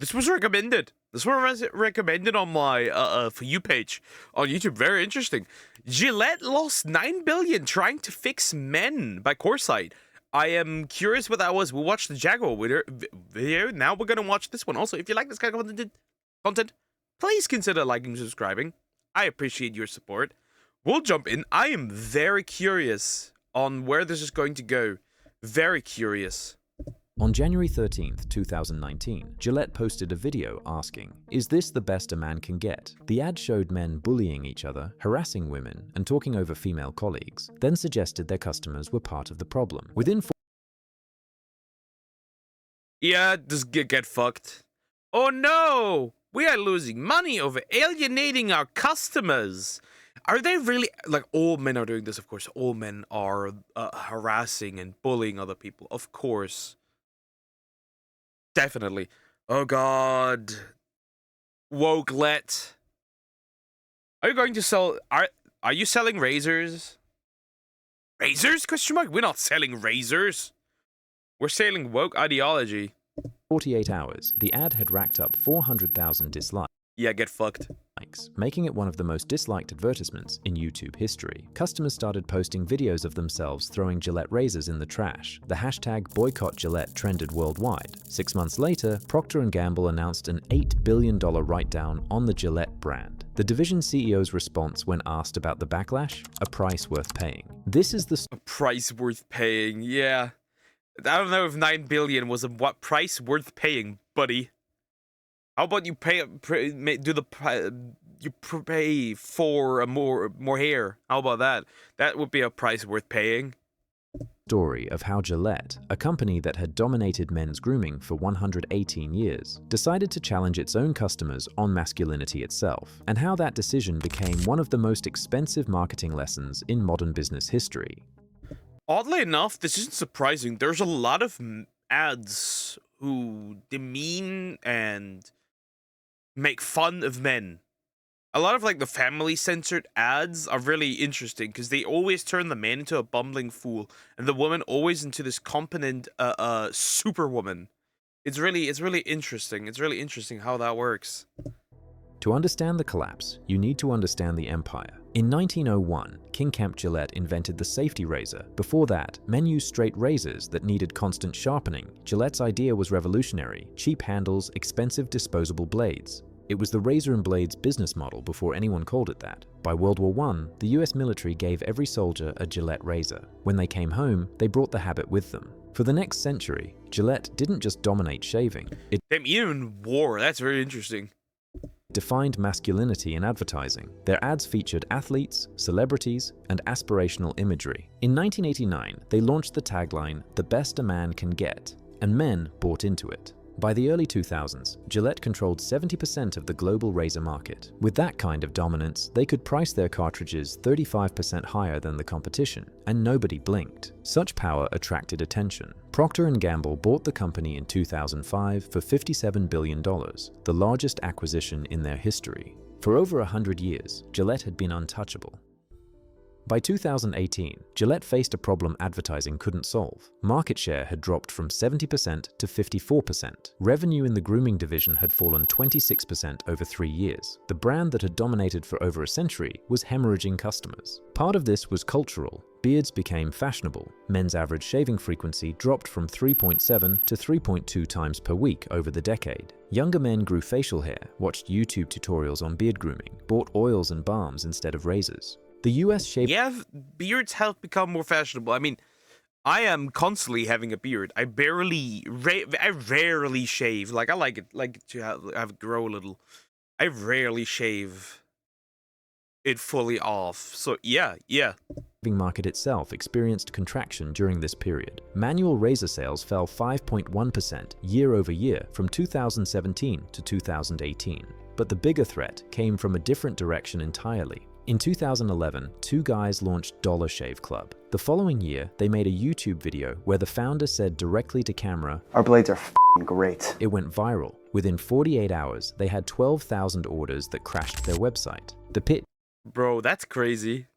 This was recommended. This was recommended on my For You page on YouTube. Very interesting. Gillette lost $9 billion trying to fix men by CoreSight. I am curious what that was. We watched the Jaguar video. Now we're going to watch this one. Also, if you like this kind of content, please consider liking and subscribing. I appreciate your support. We'll jump in. I am very curious on where this is going to go. Very curious. On January 13th, 2019, Gillette posted a video asking, "Is this the best a man can get?" The ad showed men bullying each other, harassing women, and talking over female colleagues, then suggested their customers were part of the problem. Yeah, just get fucked. Oh no! We are losing money over alienating our customers. Are they really, like, all men are doing this, of course. All men are harassing and bullying other people, of course. Definitely. Oh god. Wokelet. Are you going to sell, are you selling razors? Razors? Question mark? We're not selling razors. We're selling woke ideology. 48 hours, the ad had racked up 400,000 dislikes. Yeah, get fucked. Making it one of the most disliked advertisements in YouTube history. Customers started posting videos of themselves throwing Gillette razors in the trash. The hashtag boycott Gillette trended worldwide. 6 months later, Procter & Gamble announced an $8 billion write-down on the Gillette brand. The division CEO's response when asked about the backlash? A price worth paying. This is the A price worth paying, yeah. I don't know if 9 billion was a what price worth paying, buddy. How about you pay for a more hair? How about that? That would be a price worth paying. story of how Gillette, a company that had dominated men's grooming for 118 years, decided to challenge its own customers on masculinity itself, and how that decision became one of the most expensive marketing lessons in modern business history. Oddly enough, this isn't surprising. There's a lot of ads who demean and make fun of men. A lot of, like, the family-censored ads are really interesting because they always turn the man into a bumbling fool and the woman always into this competent superwoman. It's really interesting. It's really interesting how that works. To understand the collapse, you need to understand the empire. In 1901, King Kemp Gillette invented the safety razor. Before that, men used straight razors that needed constant sharpening. Gillette's idea was revolutionary: cheap handles, expensive disposable blades. It was the razor and blades business model before anyone called it that. By World War I, the US military gave every soldier a Gillette razor. When they came home, they brought the habit with them. For the next century, Gillette didn't just dominate shaving. It Even war, that's very interesting. defined masculinity in advertising. Their ads featured athletes, celebrities, and aspirational imagery. In 1989, they launched the tagline, "The best a man can get," and men bought into it. By the early 2000s, Gillette controlled 70% of the global razor market. With that kind of dominance, they could price their cartridges 35% higher than the competition, and nobody blinked. Such power attracted attention. Procter & Gamble bought the company in 2005 for $57 billion, the largest acquisition in their history. For over 100 years, Gillette had been untouchable. By 2018, Gillette faced a problem advertising couldn't solve. Market share had dropped from 70% to 54%. Revenue in the grooming division had fallen 26% over 3 years. The brand that had dominated for over a century was hemorrhaging customers. Part of this was cultural. Beards became fashionable. Men's average shaving frequency dropped from 3.7 to 3.2 times per week over the decade. Younger men grew facial hair, watched YouTube tutorials on beard grooming, bought oils and balms instead of razors. The US shave. Yeah, beards have become more fashionable. I mean, I am constantly having a beard. I rarely shave. Like, I like it to have it grow a little. I rarely shave it fully off. So yeah. Market itself experienced contraction during this period. Manual razor sales fell 5.1% year over year from 2017 to 2018. But the bigger threat came from a different direction entirely. In 2011, two guys launched Dollar Shave Club. The following year, they made a YouTube video where the founder said directly to camera, "Our blades are f***ing great." It went viral. Within 48 hours, they had 12,000 orders that crashed their website. The pit. Bro, that's crazy.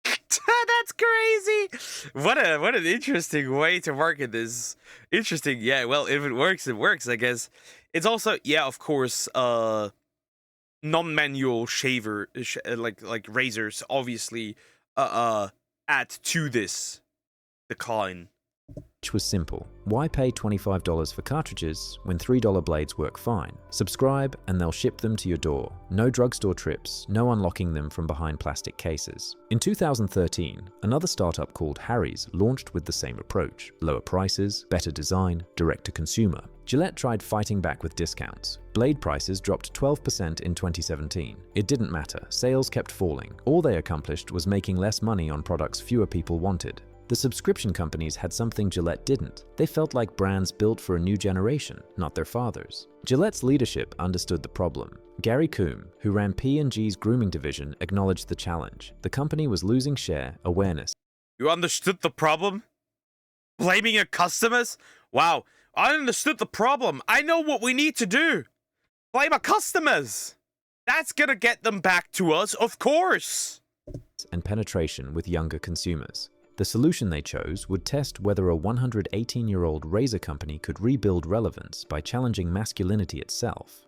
That's That's crazy. What an interesting way to market this. Interesting. Yeah, well, if it works, I guess. It's also, yeah, of course, non-manual like razors obviously add to this decline. Which was simple. Why pay $25 for cartridges when $3 blades work fine? Subscribe and they'll ship them to your door. No drugstore trips, no unlocking them from behind plastic cases. In 2013, another startup called Harry's launched with the same approach. Lower prices, better design, direct to consumer. Gillette tried fighting back with discounts. Blade prices dropped 12% in 2017. It didn't matter, sales kept falling. All they accomplished was making less money on products fewer people wanted. The subscription companies had something Gillette didn't. They felt like brands built for a new generation, not their fathers. Gillette's leadership understood the problem. Gary Coombe, who ran P&G's grooming division, acknowledged the challenge. The company was losing share, awareness. You understood the problem? Blaming your customers? Wow, I understood the problem. I know what we need to do. Blame our customers. That's gonna get them back to us, of course. And penetration with younger consumers. The solution they chose would test whether a 118-year-old razor company could rebuild relevance by challenging masculinity itself.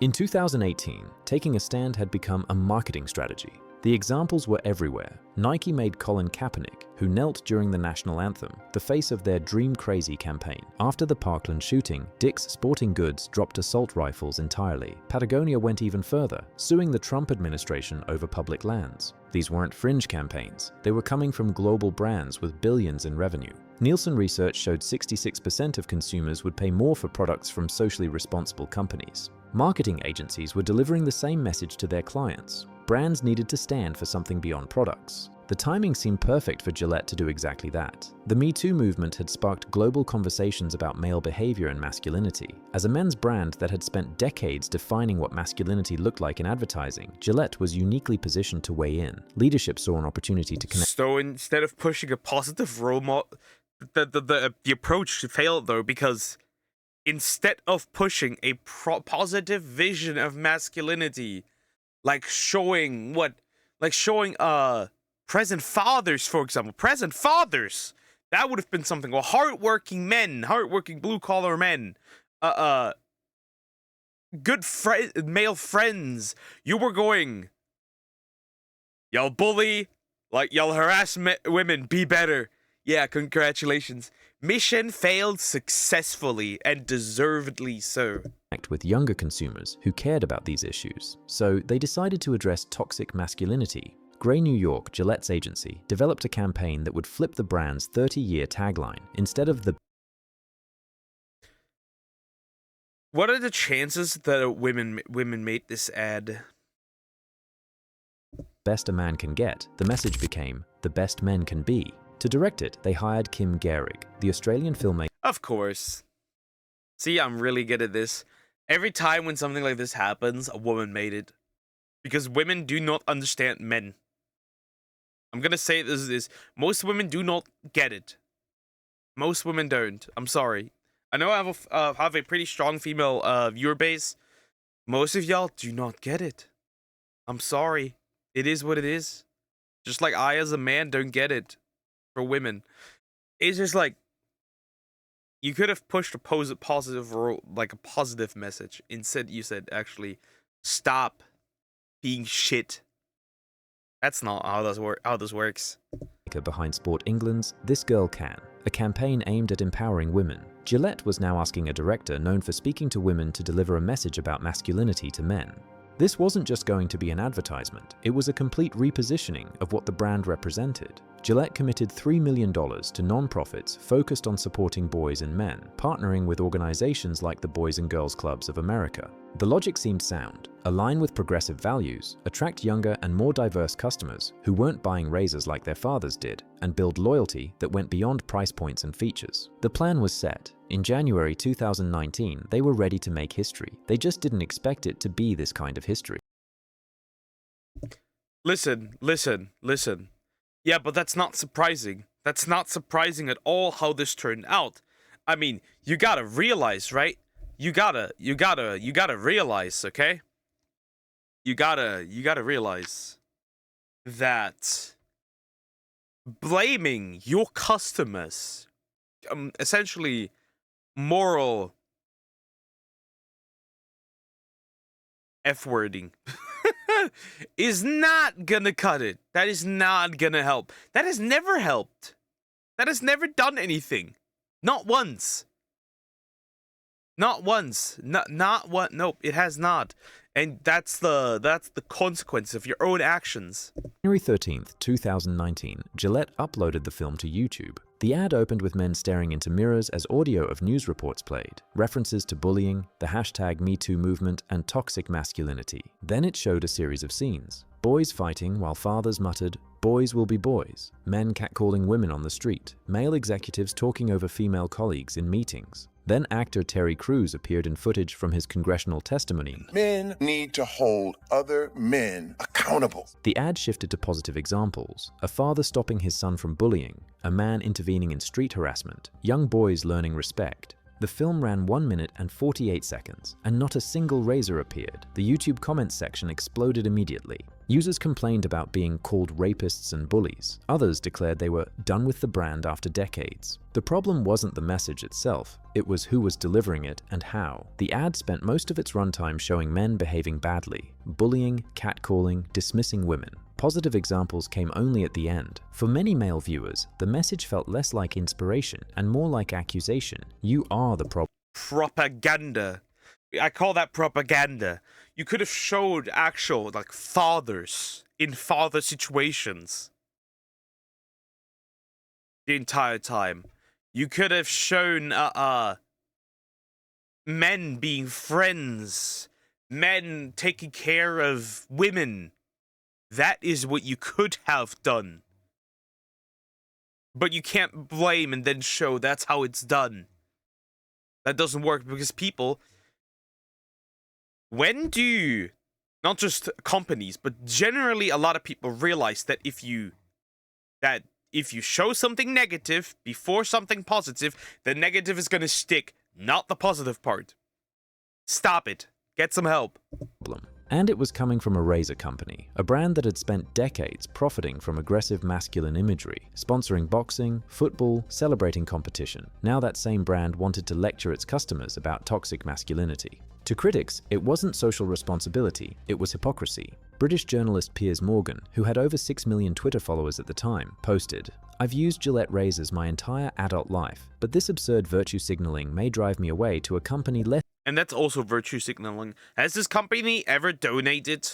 In 2018, taking a stand had become a marketing strategy. The examples were everywhere. Nike made Colin Kaepernick, who knelt during the national anthem, the face of their Dream Crazy campaign. After the Parkland shooting, Dick's Sporting Goods dropped assault rifles entirely. Patagonia went even further, suing the Trump administration over public lands. These weren't fringe campaigns. They were coming from global brands with billions in revenue. Nielsen research showed 66% of consumers would pay more for products from socially responsible companies. Marketing agencies were delivering the same message to their clients. Brands needed to stand for something beyond products. The timing seemed perfect for Gillette to do exactly that. The Me Too movement had sparked global conversations about male behavior and masculinity. As a men's brand that had spent decades defining what masculinity looked like in advertising, Gillette was uniquely positioned to weigh in. Leadership saw an opportunity to connect. So instead of pushing a positive role model, the approach failed though, because instead of pushing a positive vision of masculinity, like showing present fathers, for example, present fathers, that would have been something. Well, hardworking men, hardworking blue collar men, good male friends. You were going, y'all bully, like y'all harass women, be better. Yeah, congratulations. Mission failed successfully and deservedly so. With younger consumers who cared about these issues. So they decided to address toxic masculinity. Grey New York, Gillette's agency, developed a campaign that would flip the brand's 30-year tagline. Instead of the What are the chances that women made this ad? best a man can get, the message became the best men can be. To direct it, they hired Kim Gehrig, the Australian filmmaker. Of course. See, I'm really good at this. Every time when something like this happens, a woman made it. Because women do not understand men. I'm gonna say this. Most women do not get it. Most women don't. I'm sorry. I know I have a pretty strong female viewer base. Most of y'all do not get it. I'm sorry. It is what it is. Just like I, as a man, don't get it. For women, it's just like you could have pushed a positive message. Instead, you said, actually, stop being shit. That's not how this works. Behind Sport England's This Girl Can, a campaign aimed at empowering women. Gillette was now asking a director known for speaking to women to deliver a message about masculinity to men. This wasn't just going to be an advertisement, it was a complete repositioning of what the brand represented. Gillette committed $3 million to non-profits focused on supporting boys and men, partnering with organizations like the Boys and Girls Clubs of America. The logic seemed sound: align with progressive values, attract younger and more diverse customers who weren't buying razors like their fathers did, and build loyalty that went beyond price points and features. The plan was set. In January 2019, they were ready to make history. They just didn't expect it to be this kind of history. Listen. Yeah, but that's not surprising. That's not surprising at all how this turned out. I mean, you gotta realize, right? You gotta realize, okay? You gotta realize that blaming your customers, essentially moral F-wording, is not gonna cut it. That is not gonna help. That has never helped. That has never done anything. Not once. Not once. Not what. Nope, it has not. And that's the consequence of your own actions. January 13th, 2019, Gillette uploaded the film to YouTube. The ad opened with men staring into mirrors as audio of news reports played, references to bullying, the hashtag #MeToo movement, and toxic masculinity. Then it showed a series of scenes. Boys fighting while fathers muttered, "Boys will be boys," men catcalling women on the street, male executives talking over female colleagues in meetings. Then actor Terry Crews appeared in footage from his congressional testimony. Men need to hold other men accountable. The ad shifted to positive examples: a father stopping his son from bullying, a man intervening in street harassment, young boys learning respect. The film ran 1 minute and 48 seconds, and not a single razor appeared. The YouTube comments section exploded immediately. Users complained about being called rapists and bullies. Others declared they were done with the brand after decades. The problem wasn't the message itself, it was who was delivering it and how. The ad spent most of its runtime showing men behaving badly, bullying, catcalling, dismissing women. Positive examples came only at the end. For many male viewers, the message felt less like inspiration and more like accusation. You are the problem. Propaganda. I call that propaganda. You could have showed actual, like, fathers in father situations the entire time. You could have shown men being friends, men taking care of women. That is what you could have done. But you can't blame and then show that's how it's done. That doesn't work because people, when do, not just companies, but generally a lot of people realize that if you show something negative before something positive, the negative is going to stick, not the positive part. Stop it. Get some help. And it was coming from a razor company, a brand that had spent decades profiting from aggressive masculine imagery, sponsoring boxing, football, celebrating competition. Now that same brand wanted to lecture its customers about toxic masculinity. To critics, it wasn't social responsibility, it was hypocrisy. British journalist Piers Morgan, who had over 6 million Twitter followers at the time, posted, "I've used Gillette razors my entire adult life, but this absurd virtue signaling may drive me away to a company less..." And that's also virtue signaling. Has this company ever donated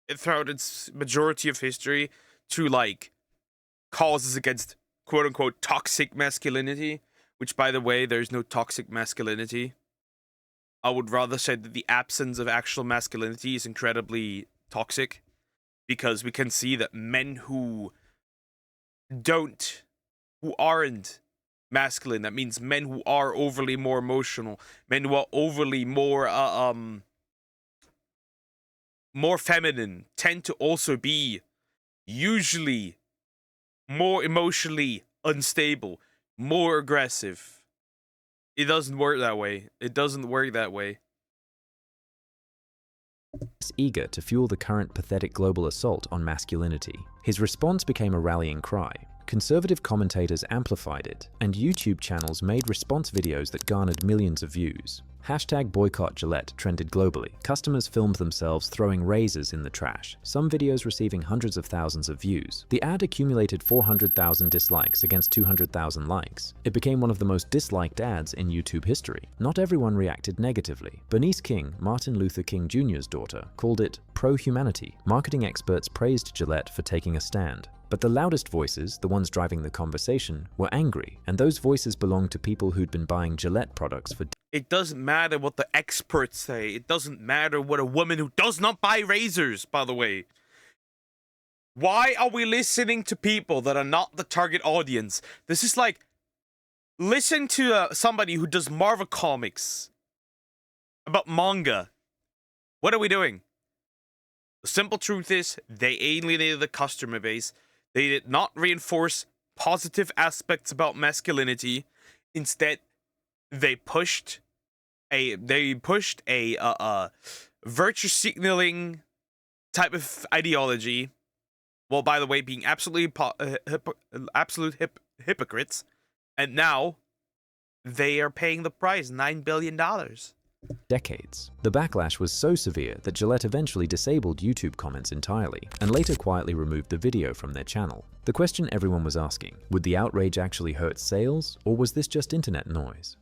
throughout its majority of history to, like, causes against quote-unquote toxic masculinity? Which, by the way, there's no toxic masculinity. I would rather say that the absence of actual masculinity is incredibly toxic, because we can see that men who aren't masculine, that means men who are overly more emotional, men who are overly more feminine, tend to also be usually more emotionally unstable, more aggressive. It doesn't work that way. It doesn't work that way. Eager to fuel the current pathetic global assault on masculinity. His response became a rallying cry. Conservative commentators amplified it, and YouTube channels made response videos that garnered millions of views. Hashtag boycott Gillette trended globally. Customers filmed themselves throwing razors in the trash, some videos receiving hundreds of thousands of views. The ad accumulated 400,000 dislikes against 200,000 likes. It became one of the most disliked ads in YouTube history. Not everyone reacted negatively. Bernice King, Martin Luther King Jr.'s daughter, called it pro-humanity. Marketing experts praised Gillette for taking a stand. But the loudest voices, the ones driving the conversation, were angry, and those voices belonged to people who'd been buying Gillette products for... It doesn't matter what the experts say. It doesn't matter what a woman who does not buy razors, by the way. Why are we listening to people that are not the target audience? This is like, listen to somebody who does Marvel comics about manga. What are we doing? The simple truth is, they alienated the customer base. They did not reinforce positive aspects about masculinity. Instead, they pushed a virtue signaling type of ideology, while by the way being absolute hypocrites, and now they are paying the price, $9 billion. Decades. The backlash was so severe that Gillette eventually disabled YouTube comments entirely and later quietly removed the video from their channel. The question everyone was asking, would the outrage actually hurt sales, or was this just internet noise?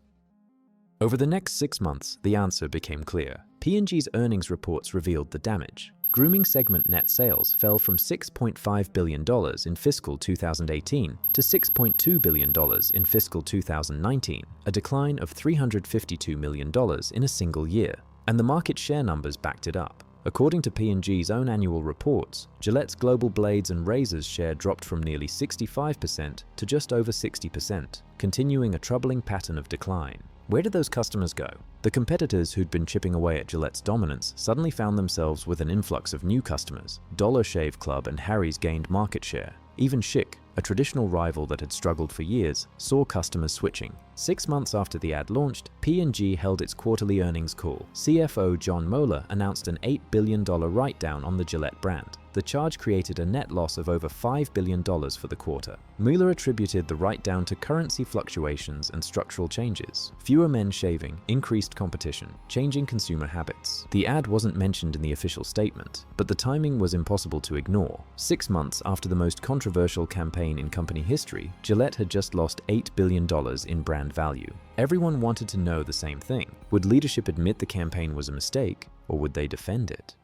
Over the next 6 months, the answer became clear. P&G's earnings reports revealed the damage. Grooming segment net sales fell from $6.5 billion in fiscal 2018 to $6.2 billion in fiscal 2019, a decline of $352 million in a single year. And the market share numbers backed it up. According to P&G's own annual reports, Gillette's global blades and razors share dropped from nearly 65% to just over 60%, continuing a troubling pattern of decline. Where did those customers go? The competitors who'd been chipping away at Gillette's dominance suddenly found themselves with an influx of new customers. Dollar Shave Club and Harry's gained market share. Even Schick, a traditional rival that had struggled for years, saw customers switching. 6 months after the ad launched, P&G held its quarterly earnings call. CFO John Moeller announced an $8 billion write-down on the Gillette brand. The charge created a net loss of over $5 billion for the quarter. Mueller attributed the write-down to currency fluctuations and structural changes. Fewer men shaving, increased competition, changing consumer habits. The ad wasn't mentioned in the official statement, but the timing was impossible to ignore. 6 months after the most controversial campaign in company history, Gillette had just lost $8 billion in brand value. Everyone wanted to know the same thing. Would leadership admit the campaign was a mistake, or would they defend it?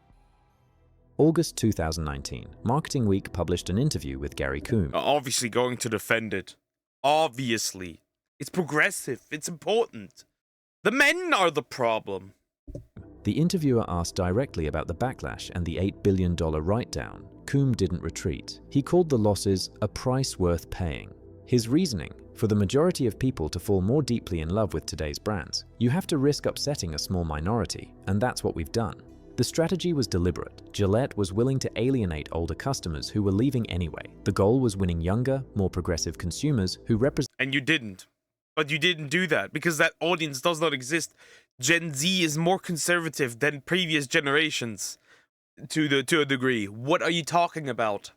August 2019, Marketing Week published an interview with Gary Coombe. Obviously going to defend it. Obviously. It's progressive. It's important. The men are the problem. The interviewer asked directly about the backlash and the $8 billion write-down. Coombe didn't retreat. He called the losses a price worth paying. His reasoning: for the majority of people to fall more deeply in love with today's brands, you have to risk upsetting a small minority, and that's what we've done. The strategy was deliberate. Gillette was willing to alienate older customers who were leaving anyway. The goal was winning younger, more progressive consumers who represent. And you didn't. But you didn't do that because that audience does not exist. Gen Z is more conservative than previous generations to a degree. What are you talking about?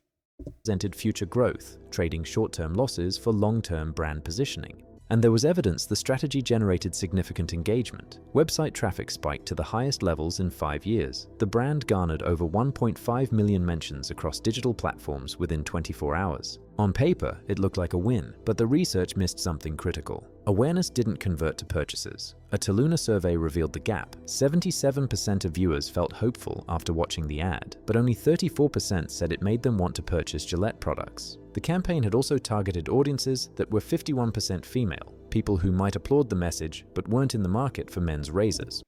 Presented future growth, trading short-term losses for long-term brand positioning. And there was evidence the strategy generated significant engagement. Website traffic spiked to the highest levels in 5 years. The brand garnered over 1.5 million mentions across digital platforms within 24 hours. On paper, it looked like a win, but the research missed something critical. Awareness didn't convert to purchases. A Toluna survey revealed the gap. 77% of viewers felt hopeful after watching the ad, but only 34% said it made them want to purchase Gillette products. The campaign had also targeted audiences that were 51% female, people who might applaud the message but weren't in the market for men's razors.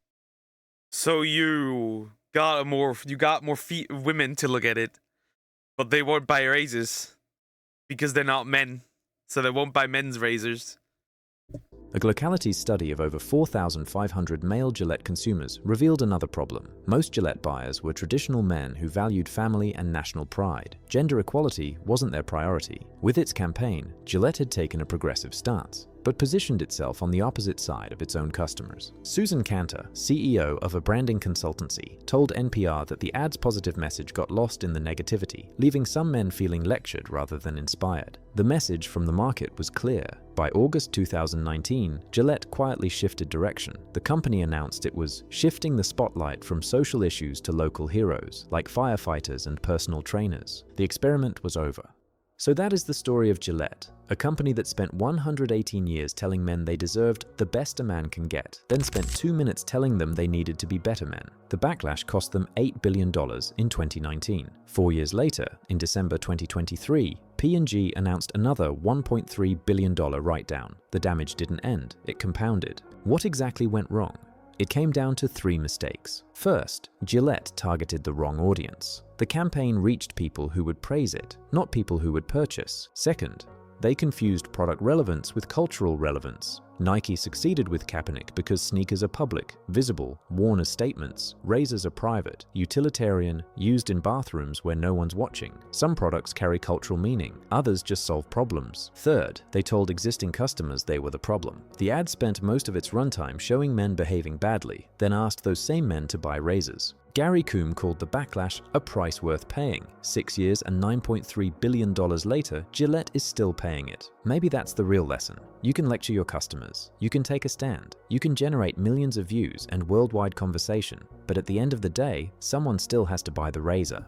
So you got more women to look at it, but they won't buy razors because they're not men, so they won't buy men's razors. A Glocalities study of over 4,500 male Gillette consumers revealed another problem. Most Gillette buyers were traditional men who valued family and national pride. Gender equality wasn't their priority. With its campaign, Gillette had taken a progressive stance, but positioned itself on the opposite side of its own customers. Susan Cantor, CEO of a branding consultancy, told NPR that the ad's positive message got lost in the negativity, leaving some men feeling lectured rather than inspired. The message from the market was clear. By August 2019, Gillette quietly shifted direction. The company announced it was shifting the spotlight from social issues to local heroes, like firefighters and personal trainers. The experiment was over. So that is the story of Gillette, a company that spent 118 years telling men they deserved the best a man can get, then spent 2 minutes telling them they needed to be better men. The backlash cost them $8 billion in 2019. 4 years later, in December 2023, P&G announced another $1.3 billion write-down. The damage didn't end, it compounded. What exactly went wrong? It came down to 3 mistakes. First, Gillette targeted the wrong audience. The campaign reached people who would praise it, not people who would purchase. Second, they confused product relevance with cultural relevance. Nike succeeded with Kaepernick because sneakers are public, visible, worn as statements. Razors are private, utilitarian, used in bathrooms where no one's watching. Some products carry cultural meaning, others just solve problems. Third, they told existing customers they were the problem. The ad spent most of its runtime showing men behaving badly, then asked those same men to buy razors. Gary Coombe called the backlash a price worth paying. 6 years and $9.3 billion later, Gillette is still paying it. Maybe that's the real lesson. You can lecture your customers, you can take a stand, you can generate millions of views and worldwide conversation, but at the end of the day, someone still has to buy the razor.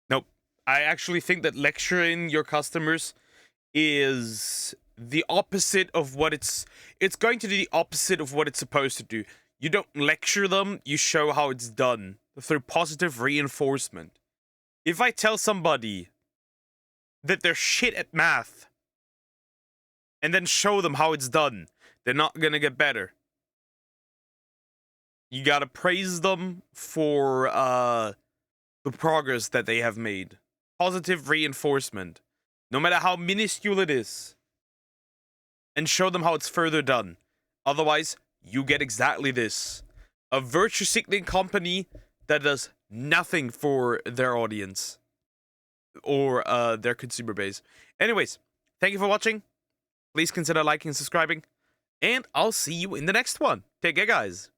Nope. I actually think that lecturing your customers is the opposite of what it's going to do the opposite of what it's supposed to do. You don't lecture them, you show how it's done through positive reinforcement. If I tell somebody that they're shit at math and then show them how it's done, they're not gonna get better. You gotta praise them for the progress that they have made. Positive reinforcement, no matter how minuscule it is, and show them how it's further done. Otherwise, you get exactly this. A virtue-signaling company that does nothing for their audience or their consumer base. Anyways, thank you for watching. Please consider liking and subscribing. And I'll see you in the next one. Take care, guys.